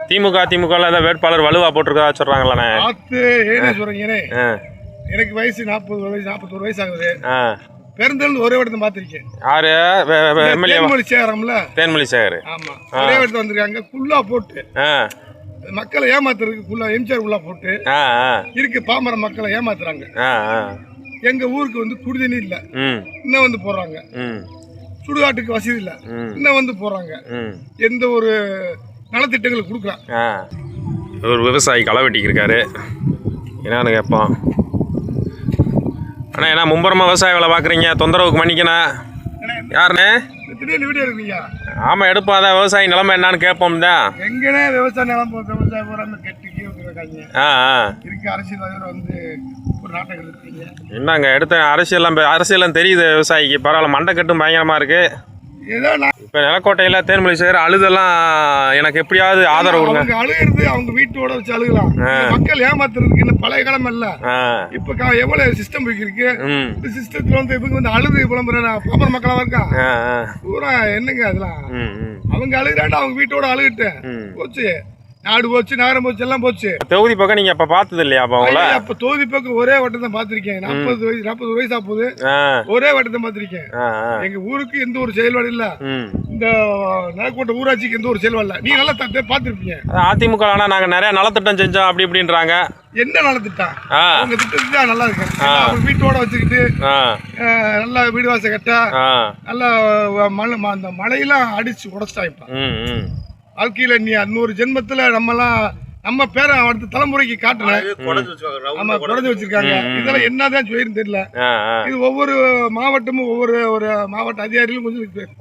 திமுக ஏதாவது வேட்பாளர் வலுவா போட்டிருக்கா சொல்றாங்களாண்ணே? சொல்றீங்கண்ணே, எனக்கு வயசு 41 வயசு ஆகுது. பெருந்தல் ஒரே இடத்த பாத்திருக்கேன். யாரு? தேன்மொழி சேகரம்ல. தேன்மொழி சேகர். ஆமா, ஒரே இடத்துல வந்திருக்காங்க. குள்ளா போட்டு மக்களை ஏமாத்துறதுக்கு குள்ளா எம்ஜிஆர் குள்ளா போட்டு இருக்கு. பாமர மக்களை ஏமாத்துறாங்க. எங்க ஊருக்கு வந்து குடிதண்ணி இல்ல, இன்னும் வந்து போடுறாங்க. சுடுகாட்டுக்கு வசதி இல்ல, இன்னும் வந்து போடுறாங்க. எந்த ஒரு நலத்திட்டங்கள் கொடுக்கலாம். ஒரு விவசாயி களை வெட்டிக்கு இருக்காரு. என்னன்னு கேட்போம். அண்ணா, ஏன்னா மும்பரமா விவசாய வேலை பார்க்குறீங்க, தொந்தரவுக்கு மன்னிக்கண்ணா. யாருண்ணே? வீடியோ இருக்குங்க. ஆமா, எடுப்போம். அதான் விவசாயி நிலைமை என்னன்னு கேட்போம் தான். எங்கண்ணே விவசாய நிலம் விவசாய பூரா கெட்டிக்கே வந்துருக்காங்க. இருக்கு அரசியல் வந்து ஒரு நாட்டை இருக்கீங்க. என்னங்க எடுத்த அரசியல்லாம் தெரியுது விவசாயிக்கு. பரவாயில்ல, மண்டை கட்டும் பயங்கரமா இருக்கு. இப்ப நிலக்கோட்டையில தேன்மொழி சேகர் அழுதெல்லாம் எனக்கு எப்படியாவது ஆதரவு கொடுங்க. அழுகிறது அவங்க வீட்டோட வச்சு அழுகலாம். மக்கள் ஏமாத்துறதுக்கு இன்னும் பழைய காலம் இல்ல. இப்ப எவ்வளவு சிஸ்டம் இருக்கு. இந்த சிஸ்டத்துல வந்து இவங்க வந்து அழுது புலம்புற பாமர மக்களா இருக்கா பூரா என்னங்க அதெல்லாம். அவங்க அழுகிறாண்டு அவங்க வீட்டோட அழுகிட்டு போச்சு. நாடு போச்சு, நகரம் போச்சு, எல்லாம் போச்சு. தொகுதி பக்கம் நீங்க அப்ப பார்த்தது இல்லையா? அப்ப தொகுதி பக்கம் ஒரே வட்டம் தான் பாத்திருக்கேன். 40 வயசு ஆகுது. ஒரே வட்டம் தான் பாத்திருக்கேன். எங்க ஊருக்கு எந்த ஒரு செயல்பாடு இல்ல. இந்த நிலக்கோட்டை ஊராட்சிக்கு எந்த ஒரு செயல்பாடு இல்ல. நீ நல்லா பாத்துருப்பீங்க. அதிமுக ஆனா நாங்க நிறைய நலத்திட்டம் செஞ்சோம் அப்படி இப்படின்றாங்க. என்ன நலத்திட்டம்? அவங்க திட்டம் நல்லா இருக்கு. அவங்க வீட்டோட வச்சுக்கிட்டு நல்லா வீடு வாசல் கட்ட நல்லா அந்த மழையெல்லாம் அடிச்சு உடச்சிட்டா. இப்ப வாழ்க்கையில நீ 100 ஜென்மத்துல நம்ம பேரை அடுத்த தலைமுறைக்கு காட்டல. ஆமா, குறைஞ்சு வச்சிருக்காங்க. இதெல்லாம் என்னதான் சொல்லிருந்து தெரியல. இது ஒவ்வொரு மாவட்டமும் ஒவ்வொரு மாவட்ட அதிகாரிகளும் கொஞ்சம்